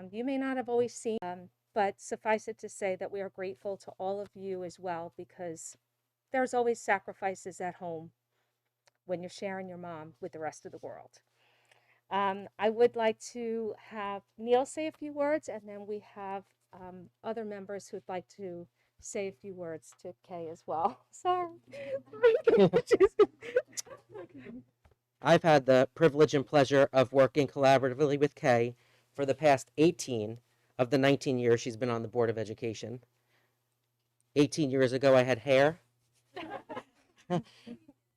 You may not have always seen, but suffice it to say that we are grateful to all of you as well, because there's always sacrifices at home when you're sharing your mom with the rest of the world. I would like to have Neil say a few words, and then we have other members who'd like to say a few words to Kay as well. Sorry. I've had the privilege and pleasure of working collaboratively with Kay for the past 18 of the 19 years she's been on the Board of Education. 18 years ago, I had hair.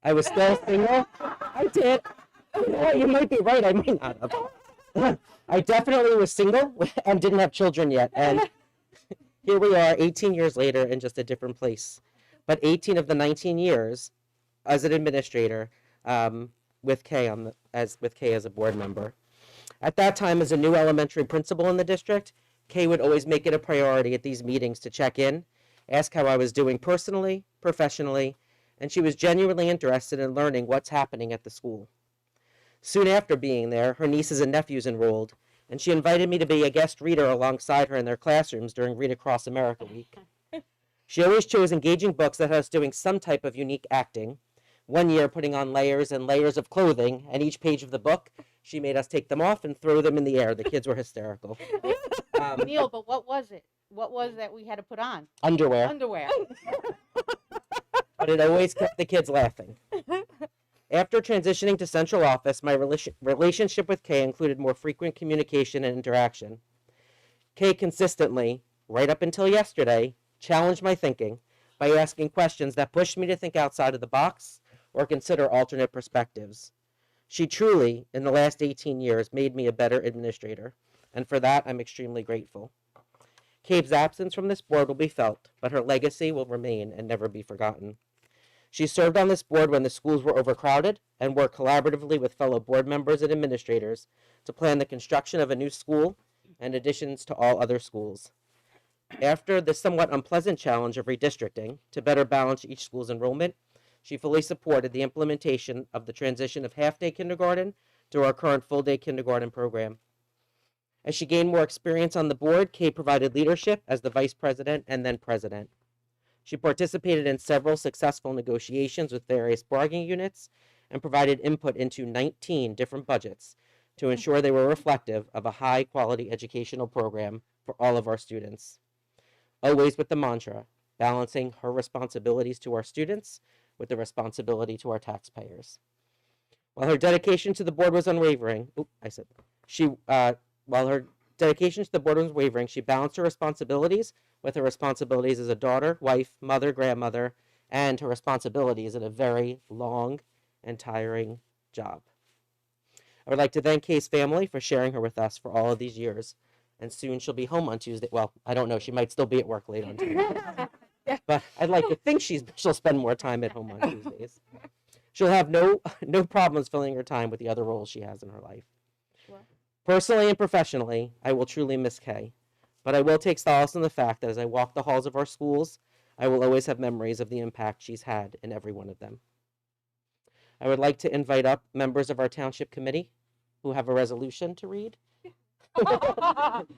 I was still single. I did. You might be right. I might not have. I definitely was single and didn't have children yet. And here we are 18 years later in just a different place. But 18 of the 19 years as an administrator, with Kay as a board member. At that time, as a new elementary principal in the district, Kay would always make it a priority at these meetings to check in, ask how I was doing personally, professionally, and she was genuinely interested in learning what's happening at the school. Soon after being there, her nieces and nephews enrolled, and she invited me to be a guest reader alongside her in their classrooms during Read Across America Week. She always chose engaging books that had us doing some type of unique acting. One year putting on layers and layers of clothing, and each page of the book, she made us take them off and throw them in the air. The kids were hysterical. Neil, but what was it? What was that we had to put on? Underwear. Underwear. But it always kept the kids laughing. After transitioning to central office, my relationship with Kay included more frequent communication and interaction. Kay consistently, right up until yesterday, challenged my thinking by asking questions that pushed me to think outside of the box or consider alternate perspectives. She truly, in the last 18 years, made me a better administrator, and for that, I'm extremely grateful. Kate's absence from this board will be felt, but her legacy will remain and never be forgotten. She served on this board when the schools were overcrowded and worked collaboratively with fellow board members and administrators to plan the construction of a new school and additions to all other schools. After the somewhat unpleasant challenge of redistricting to better balance each school's enrollment, she fully supported the implementation of the transition of half-day kindergarten to our current full-day kindergarten program. As she gained more experience on the board, Kate provided leadership as the vice president and then president. She participated in several successful negotiations with various bargaining units and provided input into 19 different budgets to ensure they were reflective of a high-quality educational program for all of our students. Always with the mantra, balancing her responsibilities to our students with the responsibility to our taxpayers. While her dedication to the board was unwavering, while her dedication to the board was wavering, she balanced her responsibilities with her responsibilities as a daughter, wife, mother, grandmother, and her responsibilities in a very long and tiring job. I would like to thank Kay's family for sharing her with us for all of these years. And soon she'll be home on Tuesday. Well, I don't know. She might still be at work late on Tuesday. But I'd like to think she'll spend more time at home on Tuesdays. She'll have no problems filling her time with the other roles she has in her life. Sure. Personally and professionally, I will truly miss Kay. But I will take solace in the fact that as I walk the halls of our schools, I will always have memories of the impact she's had in every one of them. I would like to invite up members of our township committee who have a resolution to read.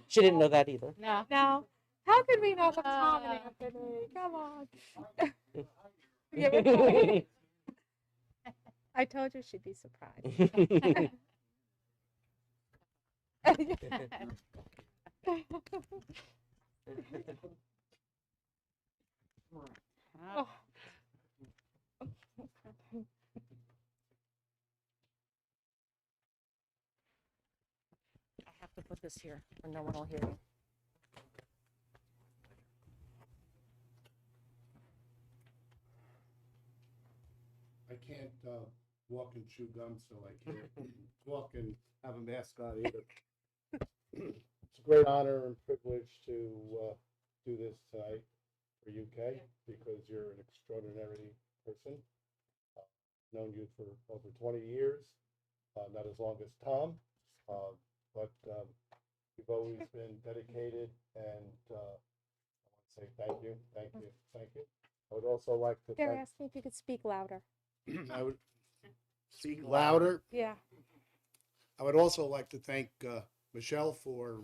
She didn't know that either. No. Now, how could we know what's Tom and Anthony? Come on. Give it to me. I told you she'd be surprised. Oh. I have to put this here or no one will hear you. I can't walk and chew gum, so I can't talk and have a mask on either. It's a great honor and privilege to do this tonight for UK because you're an extraordinary person. Known you for over 20 years, not as long as Tom, but you've always been dedicated, and I want to say thank you, thank you, thank you. I would also like to They're thank. asking if you could speak louder. I would speak louder. Yeah. I would also like to thank Michelle for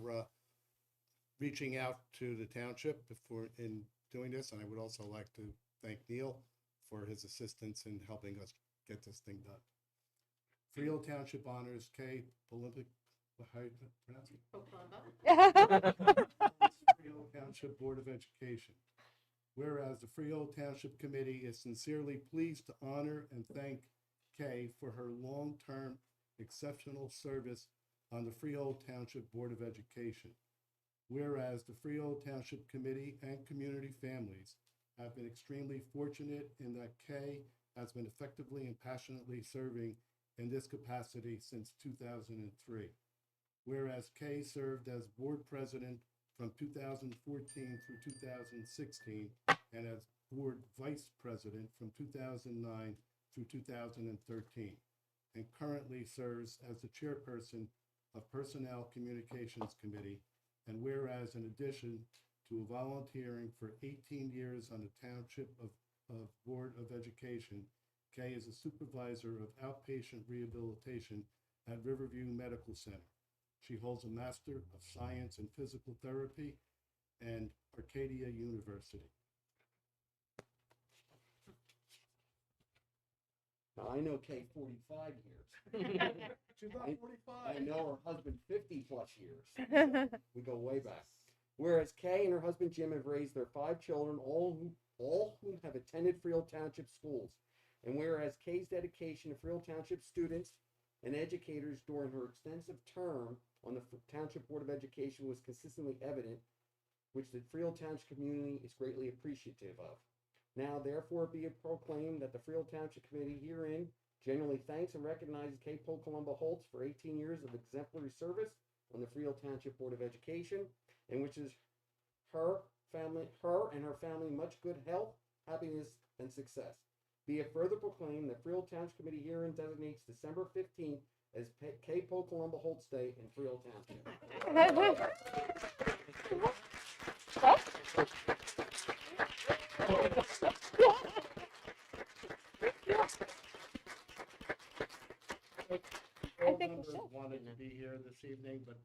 reaching out to the township before in doing this, and I would also like to thank Neil for his assistance in helping us get this thing done. Freehold Township honors Kay Olympic, how do you pronounce it? Freehold Township Board of Education. Whereas the Freehold Township Committee is sincerely pleased to honor and thank Kay for her long-term exceptional service on the Freehold Township Board of Education. Whereas the Freehold Township Committee and community families have been extremely fortunate in that Kay has been effectively and passionately serving in this capacity since 2003. Whereas Kay served as board president from 2014 through 2016 and as board vice president from 2009 through 2013, and currently serves as the chairperson of Personnel Communications Committee. And whereas in addition to volunteering for 18 years on the Township of Board of Education, Kay is a supervisor of outpatient rehabilitation at Riverview Medical Center. She holds a Master of Science in Physical Therapy and Arcadia University. Now, I know Kay 45 years. She's not I 45. know her husband 50 plus years. We go way back. Whereas Kay and her husband Jim have raised their 5 children, all who have attended Freehold Township schools. And whereas Kay's dedication to Freehold Township students and educators during her extensive term on the Township Board of Education was consistently evident, which the Freehold Township community is greatly appreciative of. Now, therefore, be it proclaimed that the Freehold Township Committee herein genuinely thanks and recognizes Kay Columba Holtz for 18 years of exemplary service on the Freehold Township Board of Education, and wishes her and her family much good health, happiness, and success. Be it further proclaimed that Freehold Township Committee herein designates December 15th as Kay Columba Holtz Day in Freehold Township. All think we members should. wanted to be here this evening, but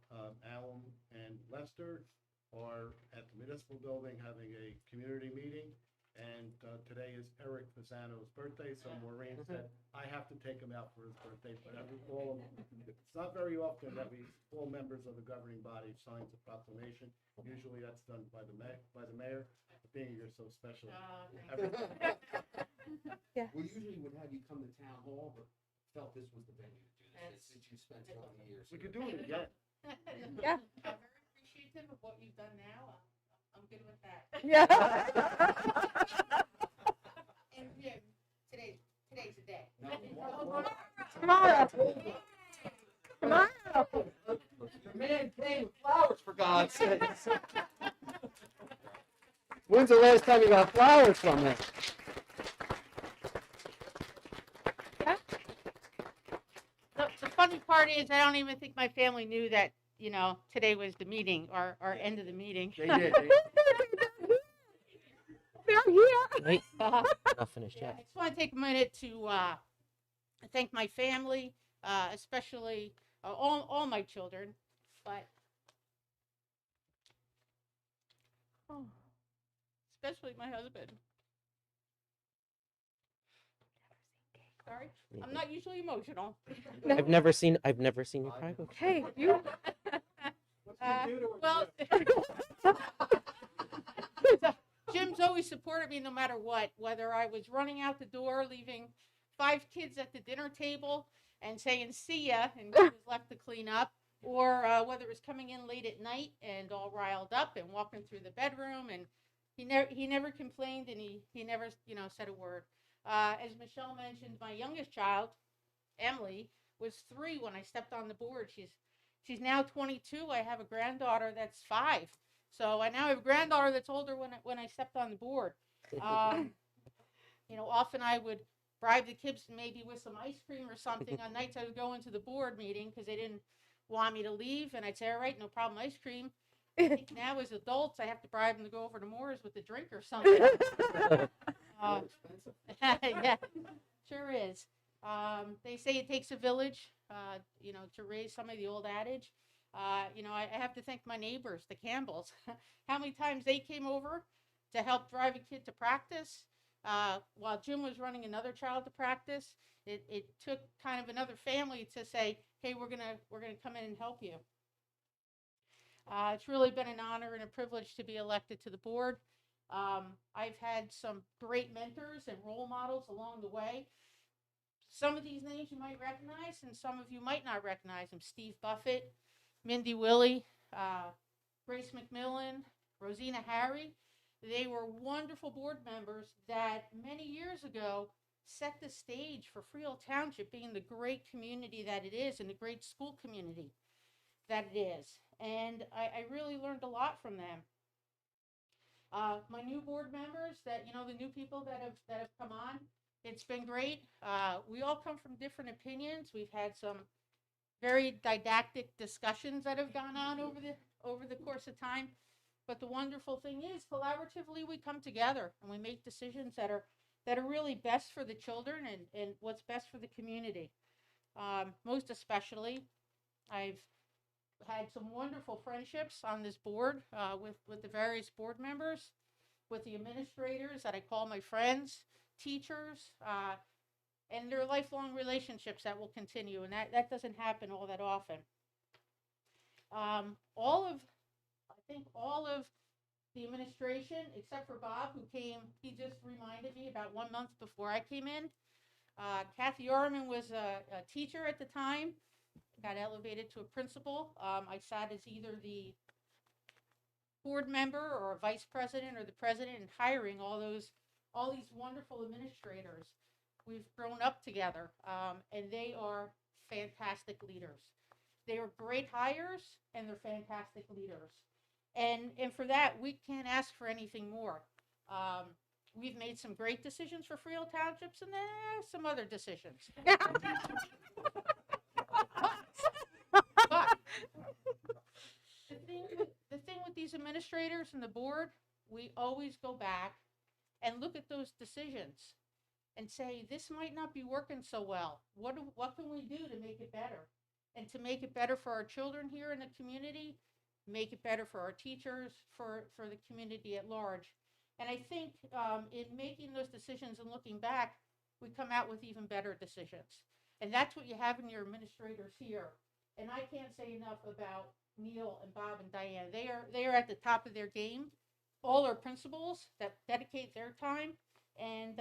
Alum and Lester are at the municipal building having a community meeting. And today is Eric Fasano's birthday, so Maureen said, I have to take him out for his birthday. But it's not very often that all members of the governing body signs a proclamation. Usually that's done by the mayor. But being you're so special. We usually would have you come to town hall, but felt this was the venue to do this since you spent 20 years. We could do it again. Yeah. I'm very appreciative of what you've done now. I'm good with that. Yeah. And Jim, today's the day. No, Tomorrow. Tomorrow. The man came with flowers, for God's sake. When's the last time you got flowers from him? The funny part is, I don't even think my family knew that, today was the meeting, our end of the meeting. They did. They're here. Wait, Uh, not finished I yet. just want to take a minute to thank my family, especially all my children, but especially my husband. Sorry, I'm not usually emotional. I've never seen you cry before. Hey, you. Well, Jim's always supported me no matter what, whether I was running out the door, leaving 5 kids at the dinner table and saying, see ya, and he was left to clean up, or whether it was coming in late at night and all riled up and walking through the bedroom, and he never complained, and he never, said a word. As Michelle mentioned, my youngest child, Emily, was 3 when I stepped on the board. She's now 22. I have a granddaughter that's 5. So I now have a granddaughter that's older when I stepped on the board. Often I would bribe the kids maybe with some ice cream or something on nights I was going to the board meeting because they didn't want me to leave. And I'd say, all right, no problem, ice cream. I think now as adults, I have to bribe them to go over to Moore's with a drink or something. Yeah, sure is. They say it takes a village, to raise somebody, the old adage. I have to thank my neighbors, the Campbells. How many times they came over to help drive a kid to practice while Jim was running another child to practice. It took kind of another family to say, "Hey, we're gonna come in and help you." It's really been an honor and a privilege to be elected to the board. I've had some great mentors and role models along the way. Some of these names you might recognize, and some of you might not recognize them. Steve Buffett, Mindy Willie, Grace McMillan, Rosina Harry. They were wonderful board members that many years ago set the stage for Freehold Township being the great community that it is and the great school community that it is. And I really learned a lot from them. My new board members, the new people that have come on, it's been great. We all come from different opinions. We've had some very didactic discussions that have gone on over the course of time. But the wonderful thing is, collaboratively, we come together and we make decisions that are really best for the children and what's best for the community. Most especially, I've had some wonderful friendships on this board with the various board members, with the administrators that I call my friends, teachers, and they're lifelong relationships that will continue, and that doesn't happen all that often. I think all of the administration, except for Bob, who came, he just reminded me about 1 month before I came in. Kathy Orman was a teacher at the time, got elevated to a principal. I sat as either the board member or a vice president or the president in hiring all these wonderful administrators. We've grown up together, and they are fantastic leaders. They are great hires, and they're fantastic leaders. And for that, we can't ask for anything more. We've made some great decisions for Freehold Townships, and then some other decisions. But the thing with these administrators and the board, we always go back and look at those decisions and say, this might not be working so well. What can we do to make it better? And to make it better for our children here in the community, make it better for our teachers, for the community at large. And I think in making those decisions and looking back, we come out with even better decisions. And that's what you have in your administrators here. And I can't say enough about Neil and Bob and Diane. They are at the top of their game. All our principals that dedicate their time, and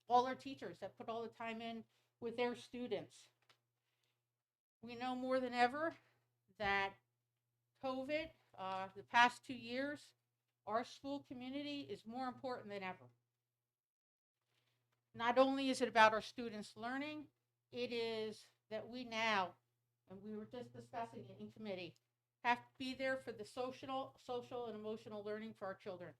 all our teachers that put all the time in with their students. We know more than ever that COVID, the past 2 years, our school community is more important than ever. Not only is it about our students learning, it is that we now, and we were just discussing it in committee, have to be there for the social and emotional learning for our children.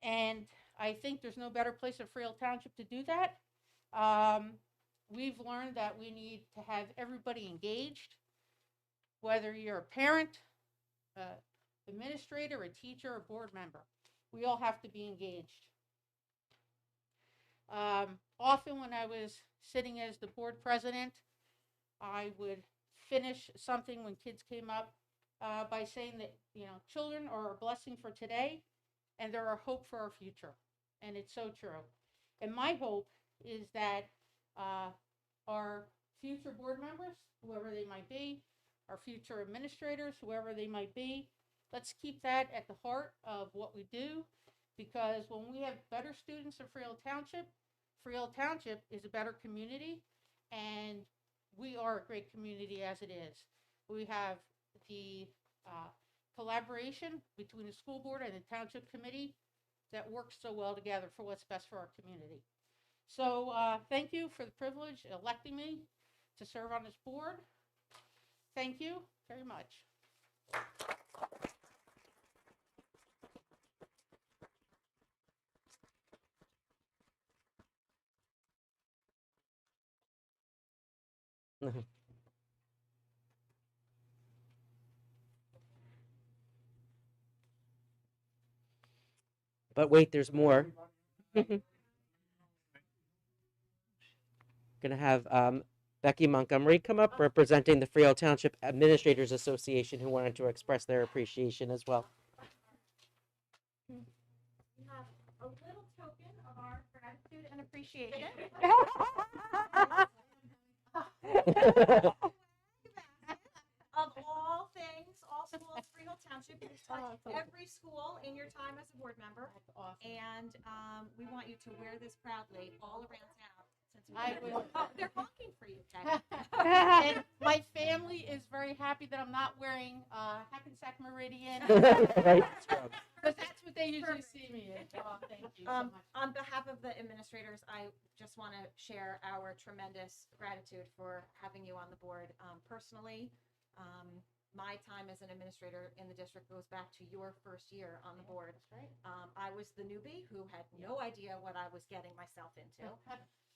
And I think there's no better place in Freehold Township to do that. We've learned that we need to have everybody engaged, whether you're a parent, administrator, a teacher, a board member. We all have to be engaged. Often when I was sitting as the board president, I would finish something when kids came up by saying that, children are a blessing for today and they're our hope for our future. And it's so true. And my hope is that our future board members, whoever they might be, our future administrators, whoever they might be, let's keep that at the heart of what we do, because when we have better students in Freehold Township is a better community, and we are a great community as it is. We have the collaboration between the school board and the township committee that works so well together for what's best for our community. So thank you for the privilege of electing me to serve on this board. Thank you very much. But wait, there's more. Gonna have Becky Montgomery come up representing the Freehold Township Administrators Association, who wanted to express their appreciation as well. We have a little token of our gratitude and appreciation. Of all things, all schools, Freehold Township, you've touched every school in your time as a board member. That's awesome. And we want you to wear this proudly all around town. Since I will. Oh, they're honking for you, Ken. And my family is very happy that I'm not wearing Hackensack Meridian. Right. Because that's what they usually see me in. Oh, thank you so much. On behalf of the administrators, I just want to share our tremendous gratitude for having you on the board. Personally, my time as an administrator in the district goes back to your first year on the board. That's right. I was the newbie who had no idea what I was getting myself into.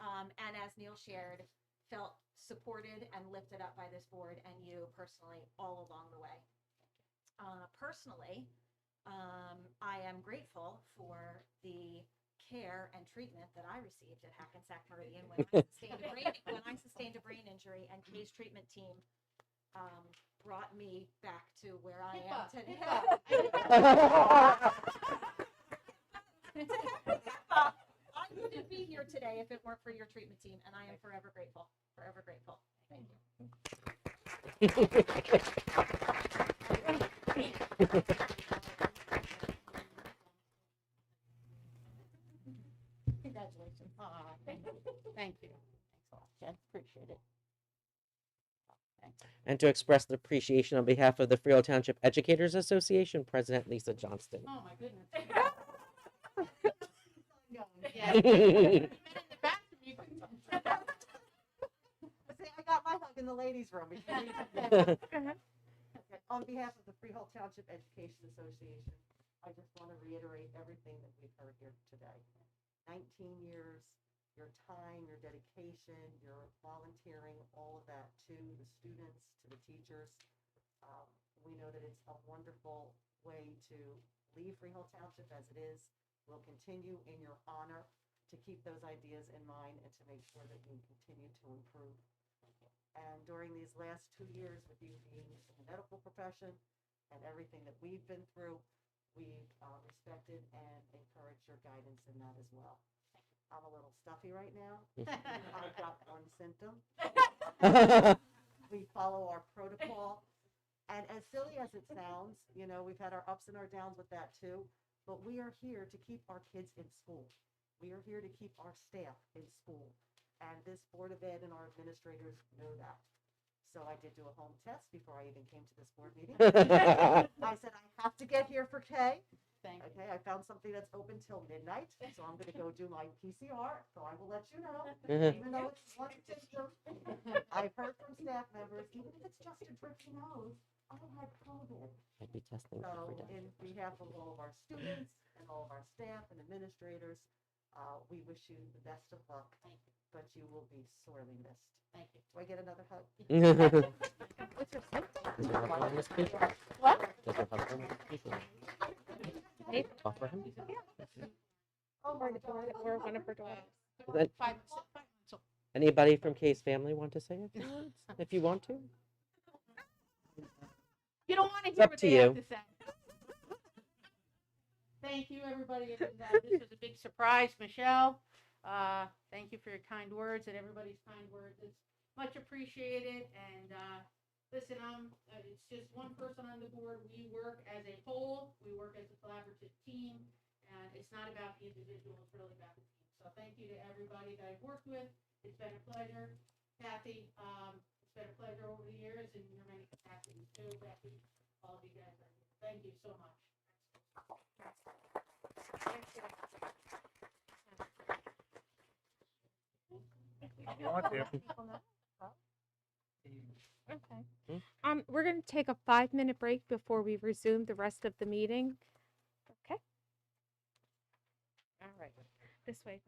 And as Neil shared, felt supported and lifted up by this board and you personally all along the way. Personally, I am grateful for the care and treatment that I received at Hackensack Meridian when I sustained a brain injury, and Kay's treatment team brought me back to where I am today. I wouldn't be here today if it weren't for your treatment team, and I am forever grateful. Forever grateful. Thank you. Congratulations. Thank you. Thank you. Thanks a lot, Jen. Appreciate it. And to express the appreciation on behalf of the Freehold Township Educators Association, President Lisa Johnston. Oh, my goodness. Yeah. In the bathroom, you couldn't. See, I got my hug in the ladies' room. On behalf of the Freehold Township Education Association, I just want to reiterate everything that we've heard here today. 19 years, your time, your dedication, your volunteering, all of that to the students, to the teachers. We know that it's a wonderful way to leave Freehold Township as it is. We'll continue in your honor to keep those ideas in mind and to make sure that we continue to improve. And during these last 2 years with you being in the medical profession and everything that we've been through, we've respected and encouraged your guidance in that as well. I'm a little stuffy right now. I've got one symptom. We follow our protocol. And as silly as it sounds, you know, we've had our ups and our downs with that too, but we are here to keep our kids in school. We are here to keep our staff in school. And this Board of Ed and our administrators know that. So I did do a home test before I even came to this board meeting. I said, I have to get here for Kay. Thank you. Okay, I found something that's open till midnight, so I'm gonna go do my PCR, so I will let you know, even though it's one symptom. I've heard from staff members, even if it's just a drippy nose, I had COVID. I'd be testing So every day. in behalf of all of our students and all of our staff and administrators, we wish you the best of luck, but you will be sorely missed. Thank you. Do I get another hug? What's your symptom? Does your husband want to speak? What? Does your husband want to speak? Offer him? Oh my God. Or one of her daughters. Then- 5 months. Anybody from Kay's family want to say a few words? If you want to. You don't want to It's hear up what to they you. have to say. Thank you, everybody. And, this was a big surprise, Michelle. Thank you for your kind words and everybody's kind words. It's much appreciated. And listen, it's just one person on the board. We work as a whole. We work as a collaborative team. And it's not about the individual. It's really about the team. So thank you to everybody that I've worked with. It's been a pleasure. Kathy, it's been a pleasure over the years in your many capacities too, Becky. All of you guys are here. Thank you so much. Okay. We're going to take a 5-minute break before we resume the rest of the meeting. Okay. All right. This way.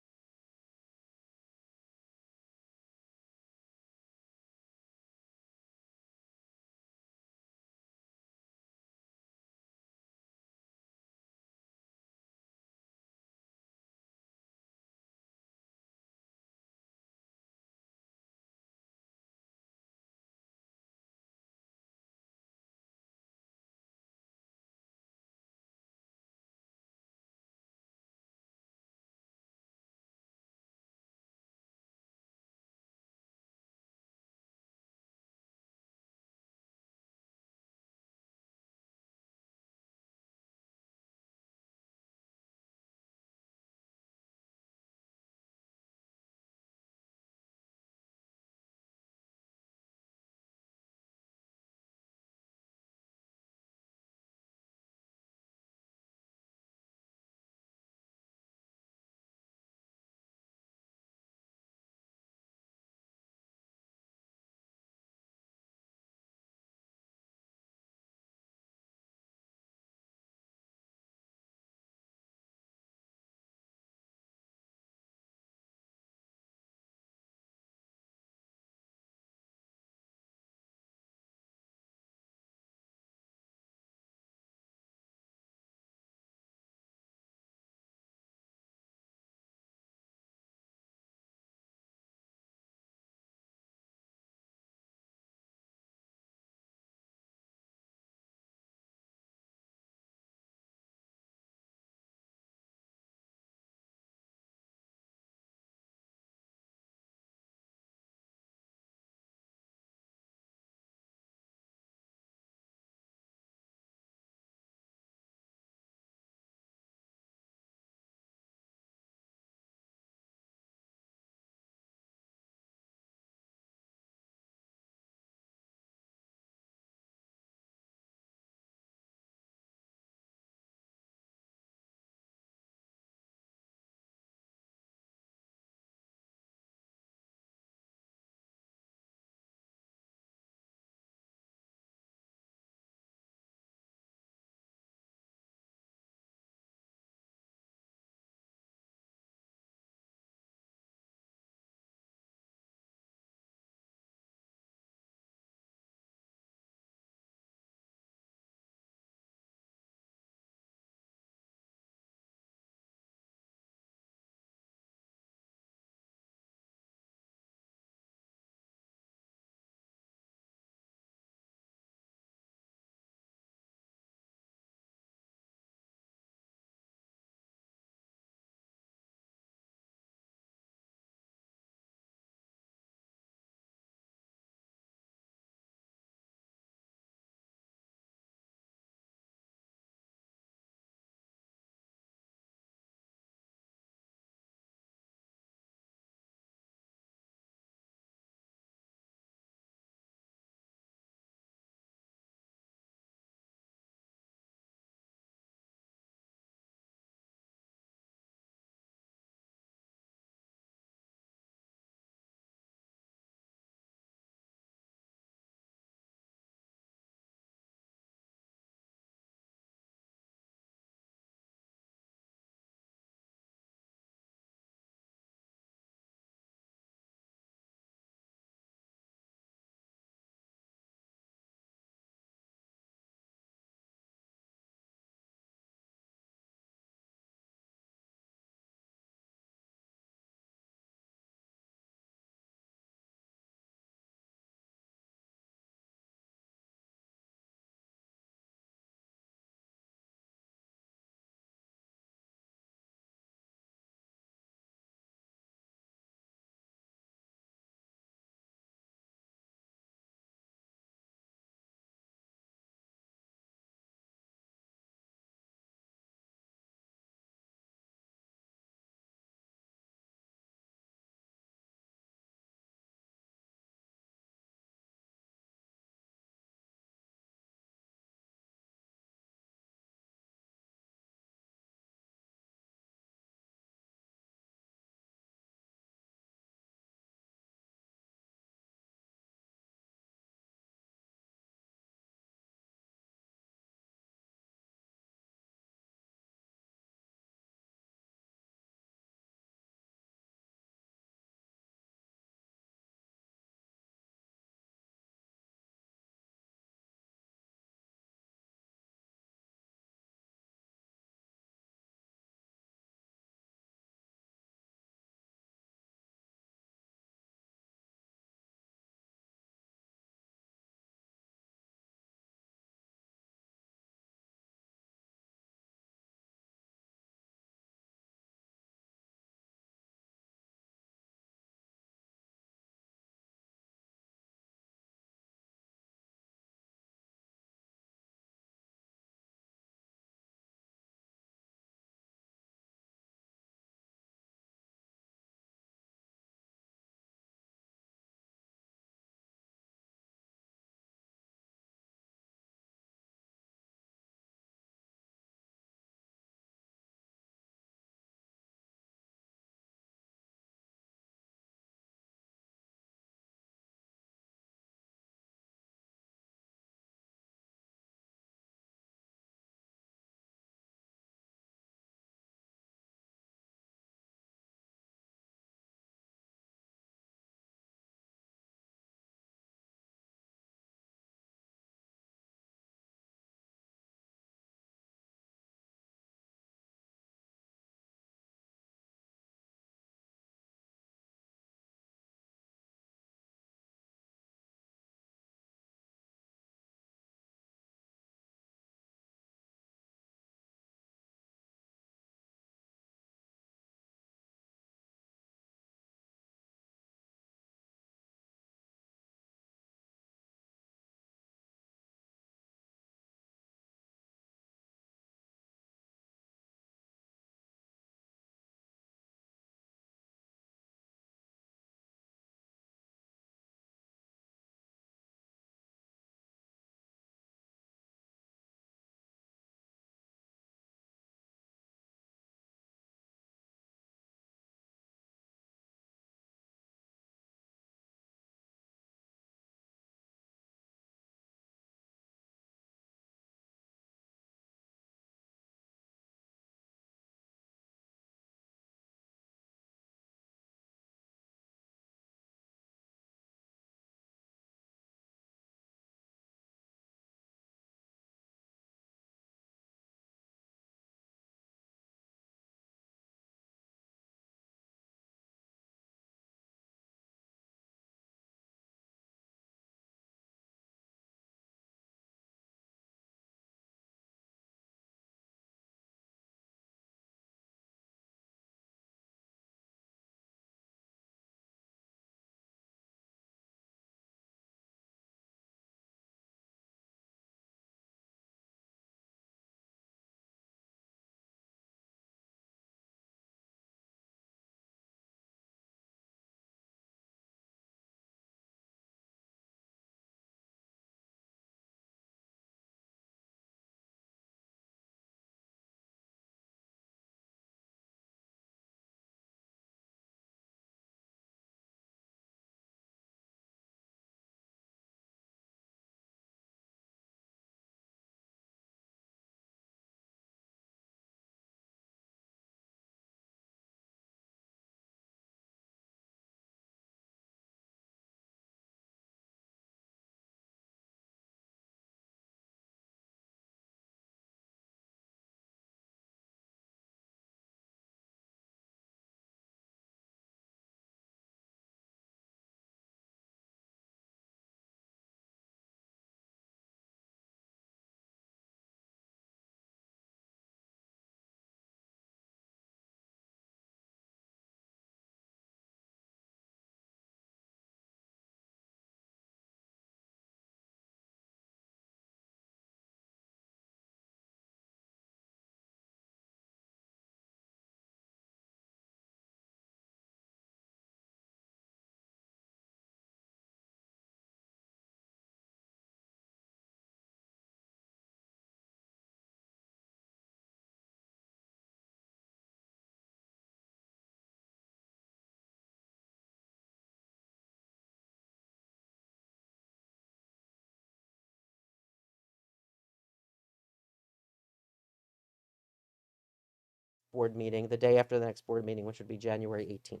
board meeting, the day after the next board meeting, which would be January 18th.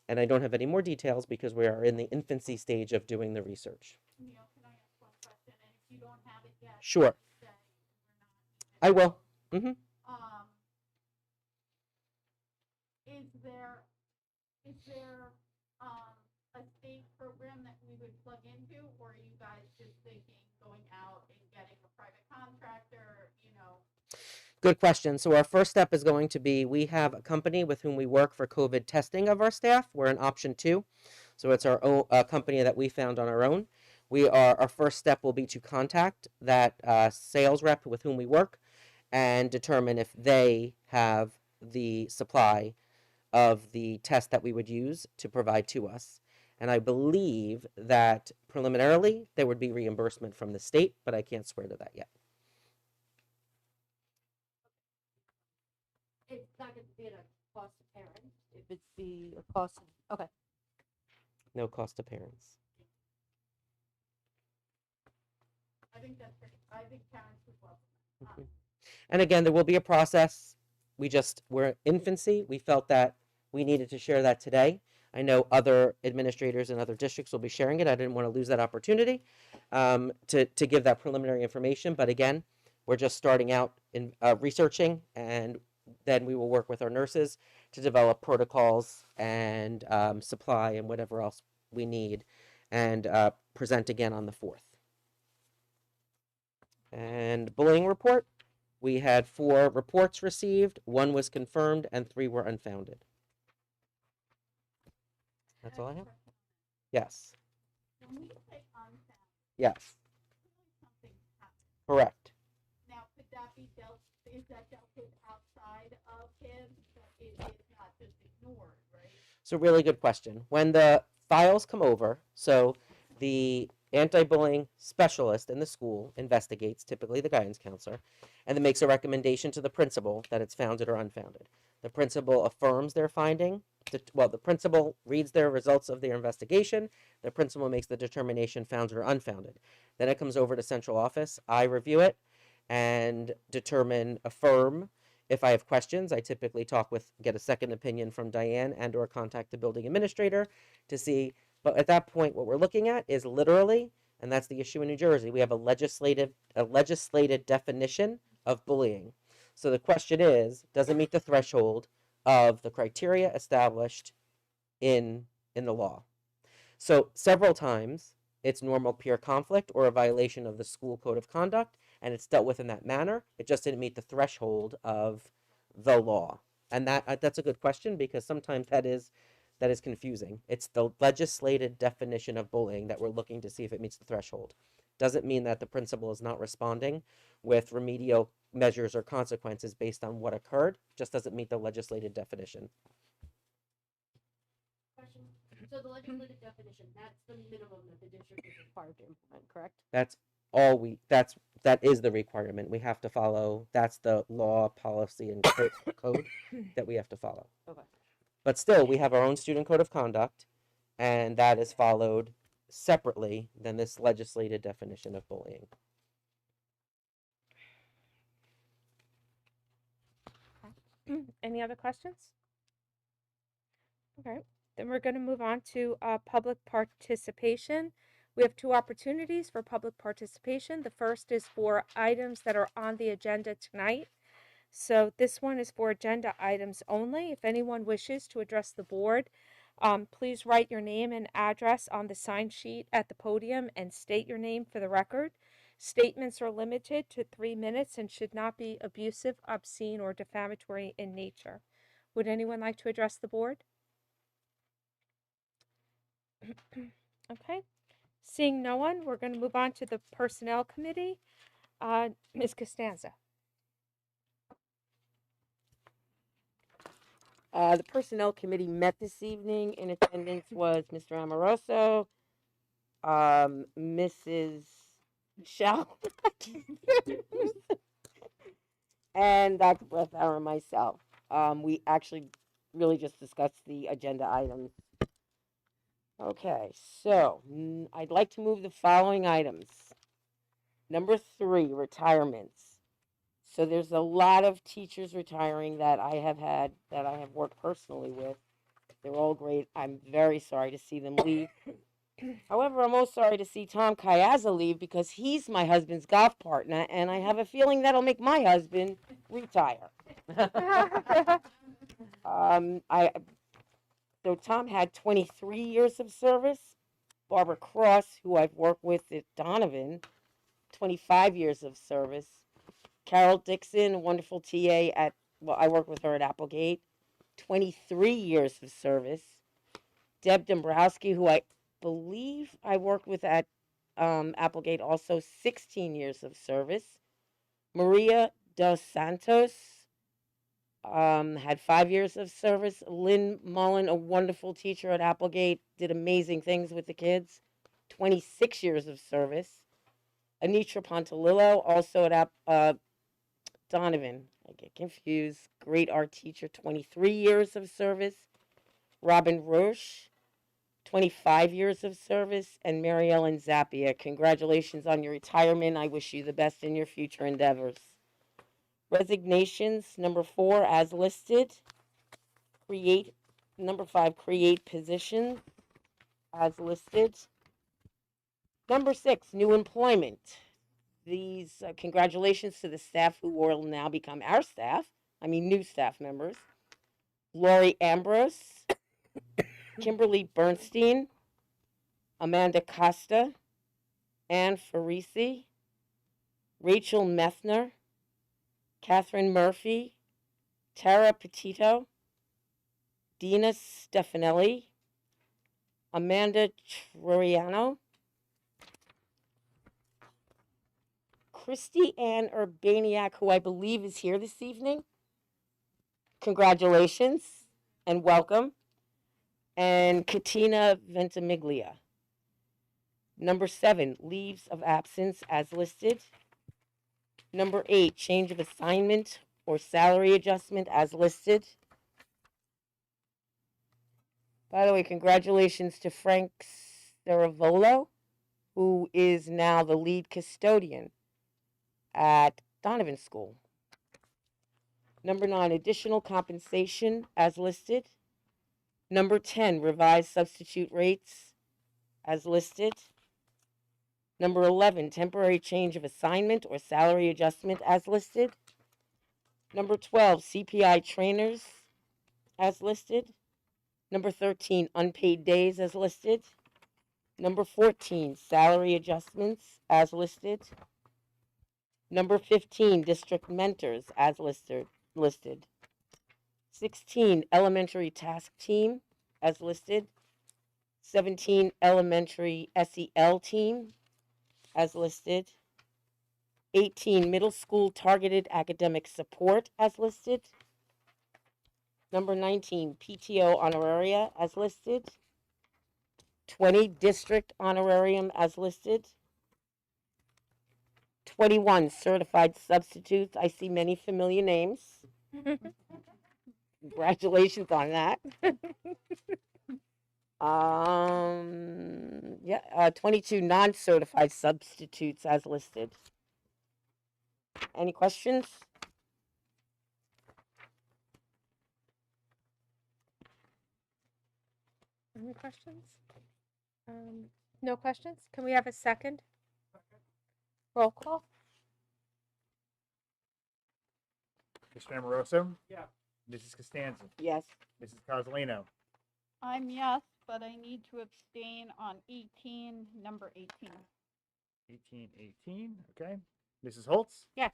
And I don't have any more details because we are in the infancy stage of doing the research. Neil, can I ask one question? And if you don't have it yet, Sure. say we're not. I will. Mm-hmm. Is there a state program that we would plug into, or are you guys just thinking going out and getting a private contractor, Good question. So our first step is going to be, we have a company with whom we work for COVID testing of our staff. We're in option 2. So it's our own company that we found on our own. Our first step will be to contact that sales rep with whom we work and determine if they have the supply of the test that we would use to provide to us. And I believe that preliminarily there would be reimbursement from the state, but I can't swear to that yet. It's not going to be at a cost to parents. If it's be a cost, okay. No cost to parents. I think parents would love it. Mhm. And again, there will be a process. We're in infancy. We felt that we needed to share that today. I know other administrators in other districts will be sharing it. I didn't want to lose that opportunity to give that preliminary information. But again, we're just starting out in researching, and then we will work with our nurses to develop protocols and supply and whatever else we need, and present again on the 4th. And bullying report. We had 4 reports received, 1 was confirmed, and 3 were unfounded. That's all I have. Yes. When we say unfound, Yes. something happened. Correct. Now, could that be is that dealt with outside of him? It is not just ignored, right? So really good question. When the files come over, so the anti-bullying specialist in the school investigates, typically the guidance counselor, and then makes a recommendation to the principal that it's founded or unfounded. The principal affirms their finding. The principal reads their results of their investigation. The principal makes the determination founded or unfounded. Then it comes over to central office. I review it and affirm. If I have questions, I typically get a second opinion from Diane and or contact the building administrator to see. But at that point, what we're looking at is literally, and that's the issue in New Jersey, we have a legislated definition of bullying. So the question is, does it meet the threshold of the criteria established in the law? So several times, it's normal peer conflict or a violation of the school code of conduct, and it's dealt with in that manner. It just didn't meet the threshold of the law. And that's a good question, because sometimes that is confusing. It's the legislated definition of bullying that we're looking to see if it meets the threshold. Doesn't mean that the principal is not responding with remedial measures or consequences based on what occurred. Just doesn't meet the legislated definition. Question. So the legislative definition, that's the minimum that the district is required to implement, correct? That is the requirement. We have to follow. That's the law, policy, and code that we have to follow. Okay. But still, we have our own student code of conduct, and that is followed separately than this legislated definition of bullying. Any other questions? Okay, then we're going to move on to public participation. We have 2 opportunities for public participation. The first is for items that are on the agenda tonight. So this one is for agenda items only. If anyone wishes to address the board, please write your name and address on the sign sheet at the podium and state your name for the record. Statements are limited to 3 minutes and should not be abusive, obscene, or defamatory in nature. Would anyone like to address the board? Okay. Seeing no one, we're going to move on to the Personnel Committee. Ms. Costanza. The Personnel Committee met this evening. In attendance was Mr. Amoroso, Mrs. Michelle, and Dr. Brethauer and myself. We actually really just discussed the agenda items. Okay, so I'd like to move the following items. Number 3, retirements. So there's a lot of teachers retiring that I have worked personally with. They're all great. I'm very sorry to see them leave. However, I'm most sorry to see Tom Kayaza leave because he's my husband's golf partner, and I have a feeling that'll make my husband retire. I So Tom had 23 years of service. Barbara Cross, who I've worked with at Donovan, 25 years of service. Carol Dixon, a wonderful TA I worked with her at Applegate, 23 years of service. Deb Dombrowski, who I believe I worked with at Applegate, also 16 years of service. Maria Dos Santos had 5 years of service. Lynn Mullen, a wonderful teacher at Applegate, did amazing things with the kids, 26 years of service. Anitra Pontalillo, also at Donovan, I get confused, great art teacher, 23 years of service. Robin Roche, 25 years of service. And Mary Ellen Zappia, congratulations on your retirement. I wish you the best in your future endeavors. Resignations, number 4, as listed. Number 5, create positions, as listed. Number 6, new employment. These congratulations to the staff who will now become our staff. New staff members. Lori Ambrose, Kimberly Bernstein, Amanda Costa, Ann Farisi, Rachel Methner, Catherine Murphy, Tara Petito, Dina Stefanelli, Amanda Troiano, Christy Ann Urbaniak, who I believe is here this evening. Congratulations and welcome. And Katina Ventimiglia. Number 7, leaves of absence as listed. Number 8, change of assignment or salary adjustment as listed. By the way, congratulations to Frank Saravolo, who is now the lead custodian at Donovan School. Number 9, additional compensation as listed. Number 10, revised substitute rates as listed. Number 11, temporary change of assignment or salary adjustment as listed. Number 12, CPI trainers as listed. Number 13, unpaid days as listed. Number 14, salary adjustments as listed. Number 15, district mentors as listed. 16, elementary task team as listed. 17, elementary SEL team as listed. 18, middle school targeted academic support as listed. Number 19, PTO honoraria as listed. 20, district honorarium as listed. 21, certified substitutes. I see many familiar names. Congratulations on that. 22 non-certified substitutes as listed. Any questions? Any questions? No questions? Can we have a second? Roll call? Mr. Amoroso? Yeah. Mrs. Costanza? Yes. Mrs. Cosarino? I'm yes, but I need to abstain on 18, number 18. 18, okay. Mrs. Holtz? Yes.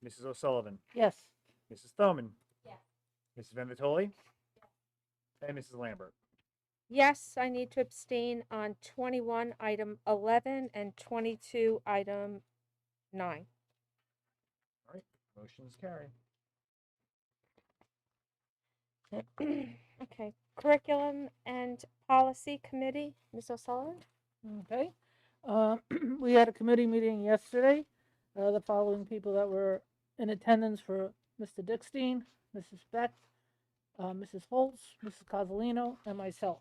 Mrs. O'Sullivan? Yes. Mrs. Thoman? Yes. Mrs. Venatoli? And Mrs. Lambert? Yes, I need to abstain on 21, item 11, and 22, item 9. All right, motion's carried. Okay, curriculum and policy committee, Ms. O'Sullivan? Okay. We had a committee meeting yesterday. The following people that were in attendance for Mr. Dickstein, Mrs. Beck, Mrs. Holtz, Mrs. Cozzolino, and myself.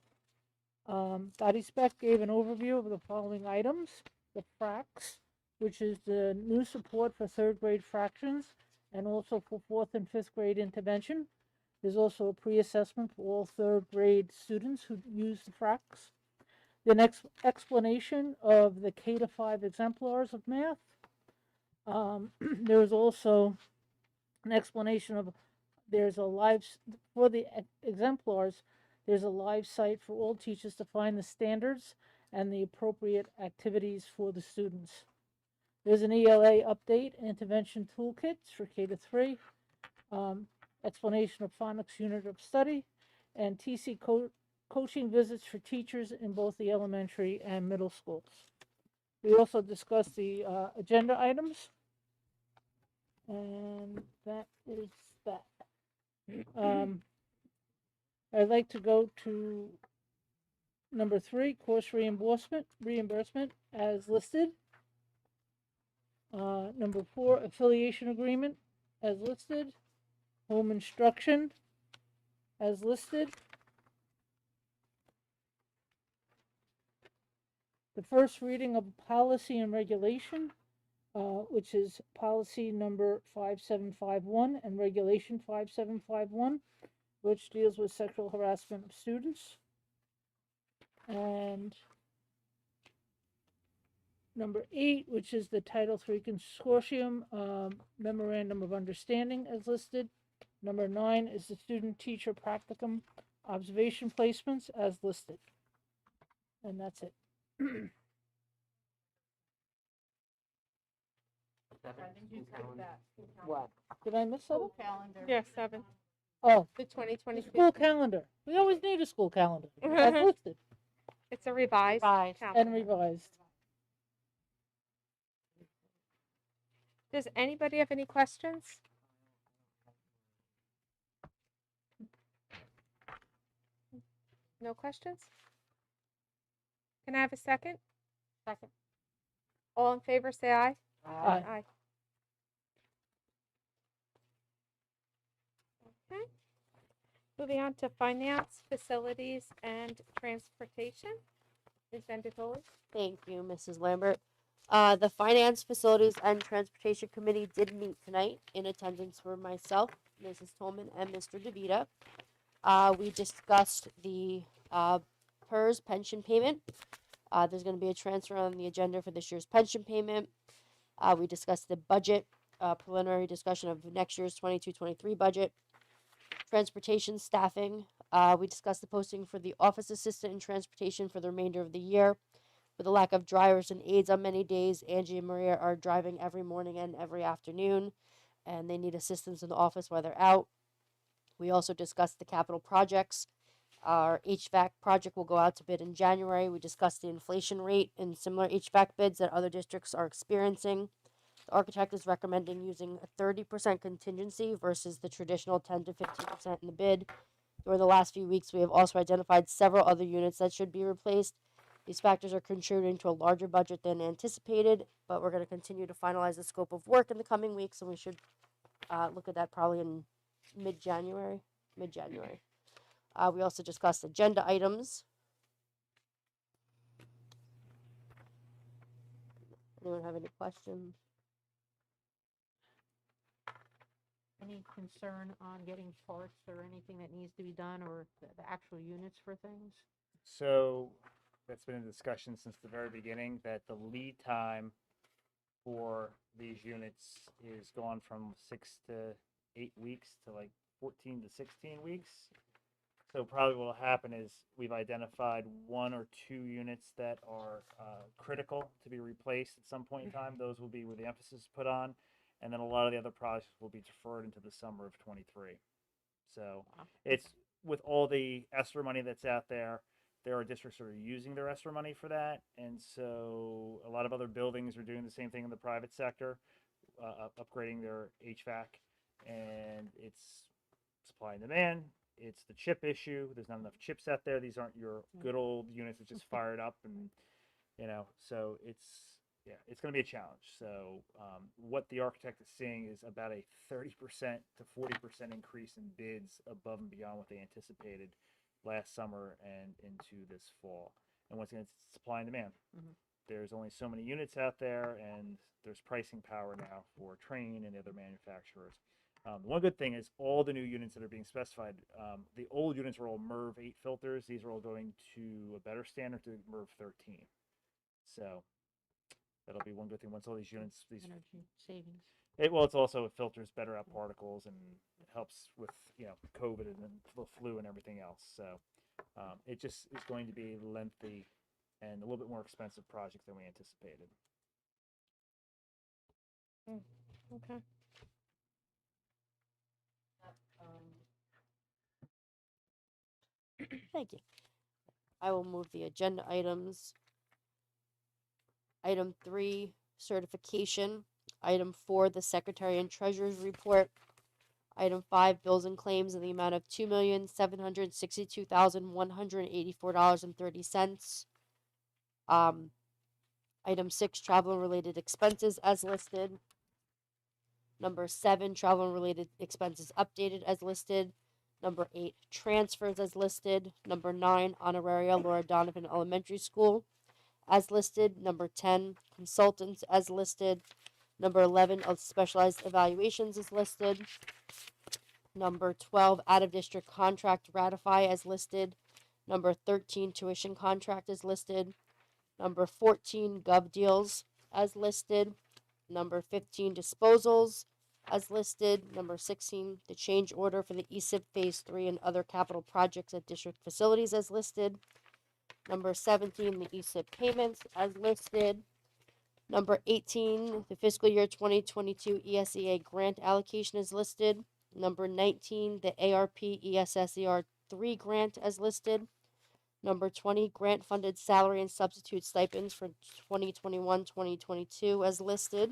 Dottie Speck gave an overview of the following items: the FRACs, which is the new support for third grade fractions and also for fourth and fifth grade intervention. There's also a pre-assessment for all third grade students who use the fracks. The next explanation of the K to 5 exemplars of math. There's also an explanation of there's a live for the exemplars. There's a live site for all teachers to find the standards and the appropriate activities for the students. There's an ELA update and intervention toolkits for K to 3. Explanation of phonics unit of study, and TC coaching visits for teachers in both the elementary and middle schools. We also discussed the agenda items, and that is that. I'd like to go to number 3, course reimbursement as listed. Number 4, affiliation agreement as listed. Home instruction as listed. The first reading of policy and regulation, which is policy number 5751 and regulation 5751, which deals with sexual harassment of students. And number 8, which is the Title III Consortium Memorandum of Understanding as listed. Number 9 is the Student Teacher Practicum Observation Placements as listed. And that's it. What? Did I miss something? School calendar. Yeah, 7. Oh, The the 2022. school calendar. We always need a school calendar. As listed It's a revised and calendar. revised. Does anybody have any questions? No questions? Can I have a second? Second. All in favor, say aye. Aye. Aye. Okay. Moving on to finance, facilities, and transportation. Ms. Venditoli? Thank you, Mrs. Lambert. The Finance, Facilities, and Transportation Committee did meet tonight. In attendance were myself, Mrs. Tolman, and Mr. DeVita. We discussed the PERS pension payment. There's going to be a transfer on the agenda for this year's pension payment. We discussed the budget, preliminary discussion of next year's 22-23 budget. Transportation staffing. We discussed the posting for the office assistant in transportation for the remainder of the year. With the lack of drivers and aides on many days, Angie and Maria are driving every morning and every afternoon, and they need assistance in the office while they're out. We also discussed the capital projects. Our HVAC project will go out to bid in January. We discussed the inflation rate in similar HVAC bids that other districts are experiencing. The architect is recommending using a 30% contingency versus the traditional 10 to 15% in the bid. During the last few weeks, we have also identified several other units that should be replaced. These factors are contributing to a larger budget than anticipated, but we're going to continue to finalize the scope of work in the coming weeks, and we should look at that probably in mid-January. We also discussed agenda items. Anyone have any questions? Any concern on getting parts or anything that needs to be done, or the actual units for things? So that's been a discussion since the very beginning, that the lead time for these units is gone from 6 to 8 weeks to like 14 to 16 weeks. So probably what will happen is we've identified 1 or 2 units that are critical to be replaced at some point in time. Those will be where the emphasis is put on. And then a lot of the other projects will be deferred into the summer of 23. So it's with all the ESSER money that's out there, there are districts that are using their ESSER money for that. And so a lot of other buildings are doing the same thing in the private sector, upgrading their HVAC. And it's supply and demand. It's the chip issue. There's not enough chips out there. These aren't your good old units that just fired up, and so it's going to be a challenge. So what the architect is seeing is about a 30% to 40% increase in bids above and beyond what they anticipated last summer and into this fall. And once again, it's supply and demand. there's only so many units out there, and there's pricing power now for Trane and the other manufacturers. The one good thing is all the new units that are being specified, the old units were all MERV 8 filters. These are all going to a better standard, to MERV 13. So that'll be one good thing once all these units, Energy savings. well, it's also, it filters better out particles, and it helps with, COVID and the flu and everything else. So it just is going to be lengthy and a little bit more expensive project than we anticipated. Okay. Thank you. I will move the agenda items. Item 3, certification. Item 4, the Secretary and Treasurer's report. Item 5, bills and claims in the amount of $2,762,184.30. Item 6, travel and related expenses as listed. Number 7, travel and related expenses updated as listed. Number 8, transfers as listed. Number 9, honoraria Laura Donovan Elementary School as listed. Number 10, consultants as listed. Number 11, of specialized evaluations is listed. Number 12, out-of-district contract ratify as listed. Number 13, tuition contract is listed. Number 14, gov deals as listed. Number 15, disposals as listed. Number 16, the change order for the ESIP Phase 3 and other capital projects at district facilities as listed. Number 17, the ESIP payments as listed. Number 18, the fiscal year 2022 ESEA grant allocation is listed. Number 19, the ARP ESSER 3 grant as listed. Number 20, grant funded salary and substitute stipends for 2021-2022 as listed.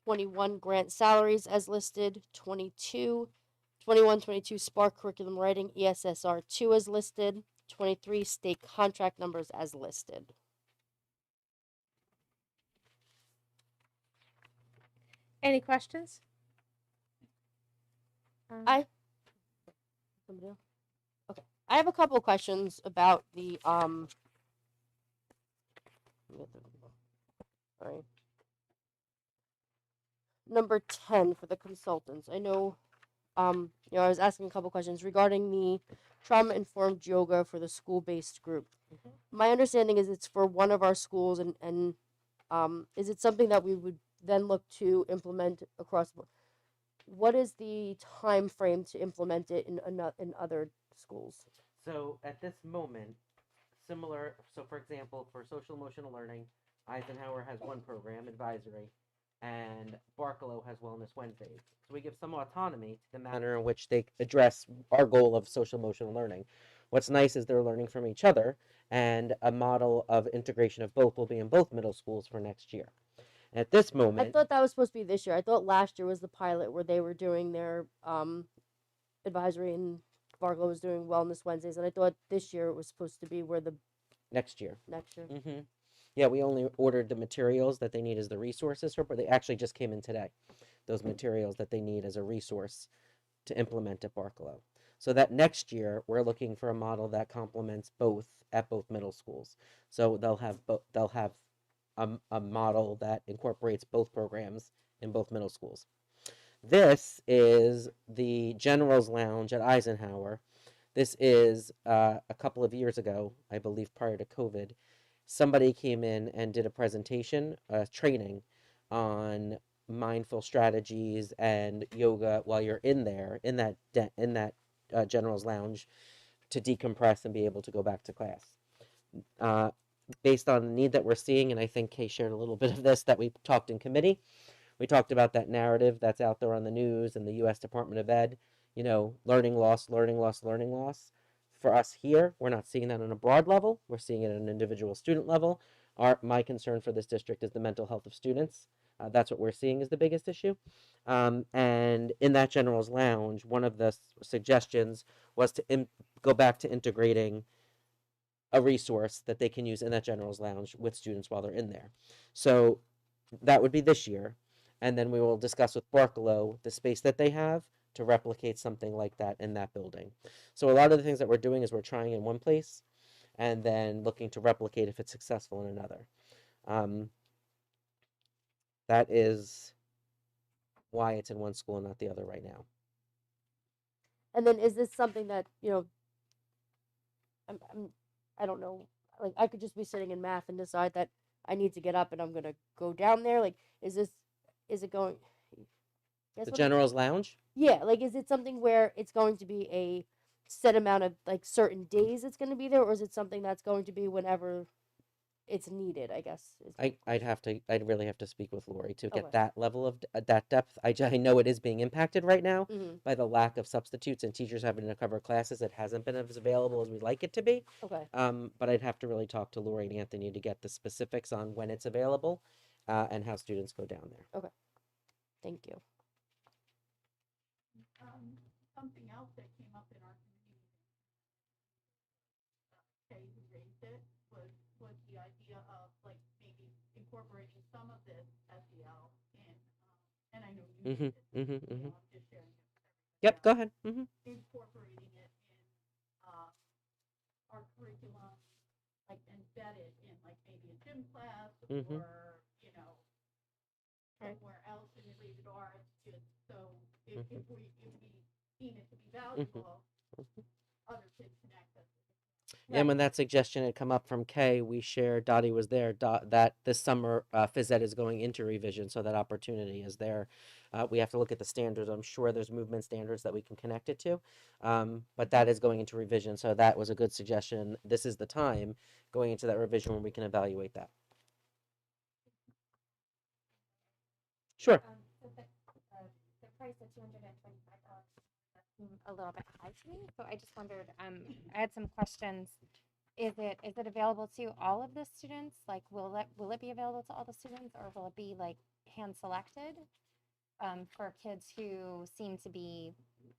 21, grant salaries as listed. 21-22 Spark Curriculum Writing ESSR 2 as listed. 23, state contract numbers as listed. Any questions? Somebody else? Okay. I have a couple of questions about the sorry. Number 10 for the consultants. I know I was asking a couple questions regarding the trauma informed yoga for the school based group. My understanding is it's for one of our schools, and is it something that we would then look to implement across the board? What is the time frame to implement it in other schools? So at this moment, similar, so for example, for social emotional learning, Eisenhower has one program, advisory, and Barkalow has Wellness Wednesdays. So we give some autonomy to the manner in which they address our goal of social emotional learning. What's nice is they're learning from each other, and a model of integration of both will be in both middle schools for next year. At this moment, I thought that was supposed to be this year. I thought last year was the pilot where they were doing their advisory and Barkalow was doing Wellness Wednesdays, and I thought this year it was supposed to be where the next year. next year. Yeah, we only ordered the materials that they need as the resources for, but they actually just came in today. Those materials that they need as a resource to implement at Barkalow. So that next year we're looking for a model that complements both at both middle schools. So they'll have a model that incorporates both programs in both middle schools. This is the General's Lounge at Eisenhower. This is a couple of years ago, I believe prior to COVID, somebody came in and did a presentation, training on mindful strategies and yoga while you're in there, in that General's Lounge, to decompress and be able to go back to class. Based on the need that we're seeing, and I think Kay shared a little bit of this that we talked in committee. We talked about that narrative that's out there on the news and the U.S. Department of Ed, learning loss, learning loss, learning loss. For us here, we're not seeing that on a broad level. We're seeing it at an individual student level. My concern for this district is the mental health of students. That's what we're seeing is the biggest issue. And in that General's Lounge, one of the suggestions was to go back to integrating a resource that they can use in that General's Lounge with students while they're in there. So that would be this year. And then we will discuss with Barkalow the space that they have to replicate something like that in that building. So a lot of the things that we're doing is we're trying in one place, and then looking to replicate if it's successful in another. That is why it's in one school and not the other right now. And then is this something that, I don't know, like I could just be sitting in math and decide that I need to get up and I'm gonna go down there. Like, is it going? Guess The what General's Lounge? Yeah, like is it something where it's going to be a set amount of like certain days it's going to be there, or is it something that's going to be whenever it's needed? I guess is my I'd really have to speak with Lori to get Okay. that level of that depth. I know it is being impacted right now Mhm. by the lack of substitutes and teachers having to cover classes. It hasn't been as available as we'd like it to be. Okay. But I'd have to really talk to Lori and Anthony to get the specifics on when it's available, and how students go down there. Thank you. Something else that came up in our community, Kay who raised it, was the idea of like maybe incorporating some of this SEL in, and I know you Mhm. did it, Mhm. you Mhm. know, I'm just sharing it with everybody Yep. Go else. ahead. Mhm. Incorporating it in our curriculum, like embedded in like maybe a gym class Mhm. or somewhere else in the rated arts, just so if we deem it to be valuable, other kids can access it. And when that suggestion had come up from Kay, we shared, Dottie was there, that this summer phys ed is going into revision, so that opportunity is there. We have to look at the standards. I'm sure there's movement standards that we can connect it to, but that is going into revision, so that was a good suggestion. This is the time going into that revision when we can evaluate that. Sure. The price of $225 seemed a little bit high to me. So I just wondered, I had some questions. Is it available to all of the students? Like, will it be available to all the students, or will it be like hand selected for kids who seem to be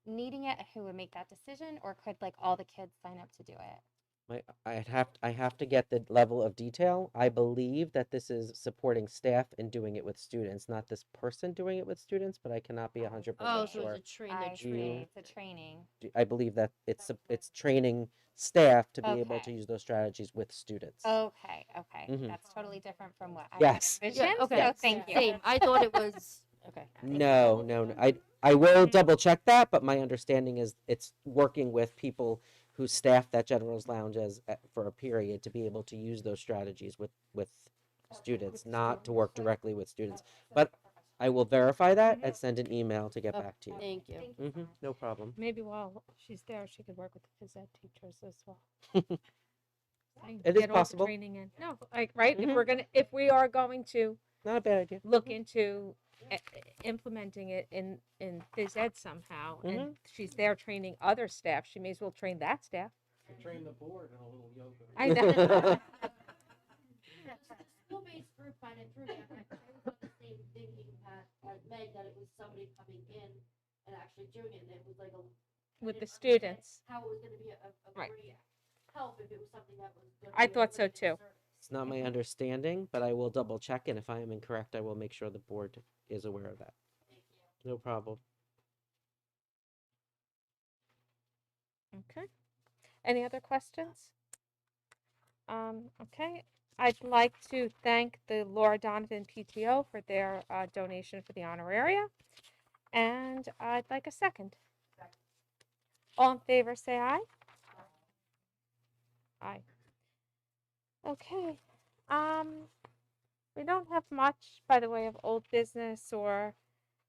needing it, who would make that decision, or could like all the kids sign up to do it? I have to get the level of detail. I believe that this is supporting staff and doing it with students, not this person doing it with students, but I cannot be 100% Oh, so sure. it's a train. I They're see. training. It's a training. I believe that it's training staff to be able to Okay. use those strategies with students. Okay. Okay. Mhm. That's totally different from what I Yes. envisioned. Okay. So thank you. Same. I thought it was okay. No. I will double check that, but my understanding is it's working with people who staff that General's Lounge for a period to be able to use those strategies with students, not to work directly with students. But I will verify that and send an email to get Okay, back to you. Thank you. No problem. Maybe while she's there, she could work with the phys ed teachers as well. It is Get all the possible. training in. No, like, right? Mhm. If we are going to Not a bad idea. look into implementing it in phys ed somehow, and she's there training other staff, she may as well train that staff. Train the board in a little yoga. I know. School-based group kind of threw me. I was on the same thinking as Meg, that it was somebody coming in and actually doing it, and it was like a With the didn't understand students. how it was going to be a Right. great help if it was something that was. Gonna I be a thought so limited too. service. It's not my understanding, but I will double check, and if I am incorrect, I will make sure the board is aware of that. No problem. Okay. Any other questions? Okay. I'd like to thank the Laura Donovan PTO for their donation for the honoraria. And I'd like a second. All in favor, say aye. Aye. Okay. We don't have much by the way of old business or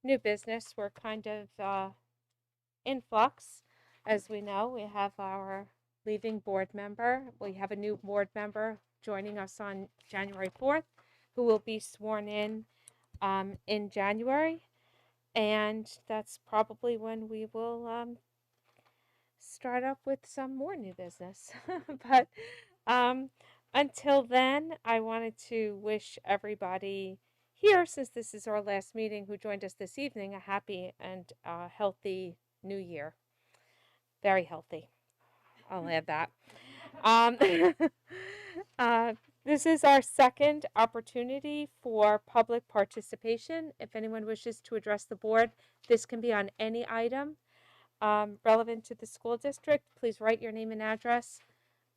new business. We're kind of in flux. As we know, we have our leaving board member. We have a new board member joining us on January 4th, who will be sworn in January. And that's probably when we will start up with some more new business. But until then, I wanted to wish everybody here, since this is our last meeting, who joined us this evening, a happy and healthy new year. Very healthy. I'll add that. Um, this is our second opportunity for public participation. If anyone wishes to address the board, this can be on any item relevant to the school district. Please write your name and address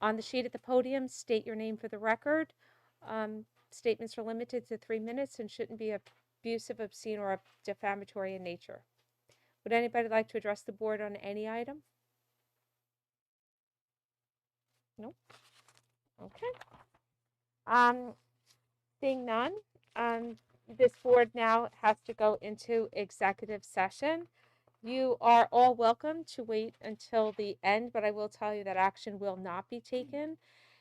On the sheet at the podium, state your name for the record. Statements are limited to 3 minutes and shouldn't be abusive, obscene, or defamatory in nature. Would anybody like to address the board on any item? Nope. Okay. Seeing none, this board now has to go into executive session. You are all welcome to wait until the end, but I will tell you that action will not be taken.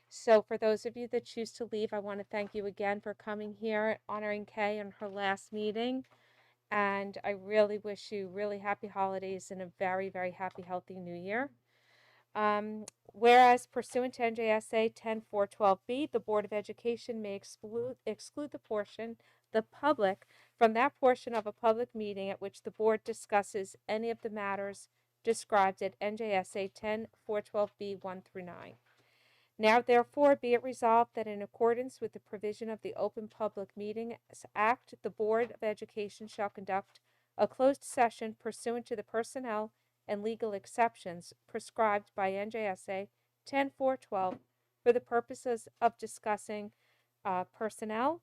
So for those of you that choose to leave, I want to thank you again for coming here, honoring Kay on her last meeting. And I really wish you really happy holidays and a very, very happy, healthy new year. Whereas pursuant to NJSA 10.412B, the Board of Education may exclude the public, from that portion of a public meeting at which the board discusses any of the matters described at NJSA 10.412B 1 through 9. Now therefore be it resolved that in accordance with the provision of the Open Public Meetings Act, the Board of Education shall conduct a closed session pursuant to the personnel and legal exceptions prescribed by NJSA 10.412 for the purposes of discussing personnel,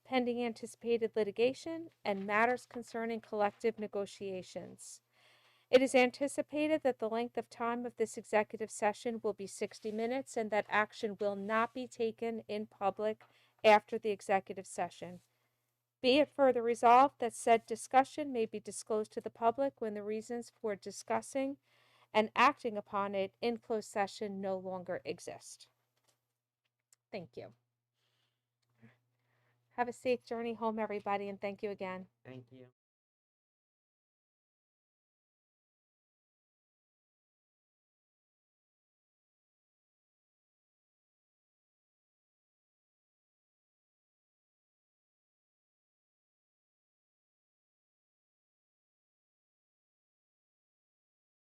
pending anticipated litigation, and matters concerning collective negotiations. It is anticipated that the length of time of this executive session will be 60 minutes and that action will not be taken in public after the executive session. Be it further resolved that said discussion may be disclosed to the public when the reasons for discussing and acting upon it in closed session no longer exist. Thank you. Have a safe journey home, everybody, and thank you again. Thank you.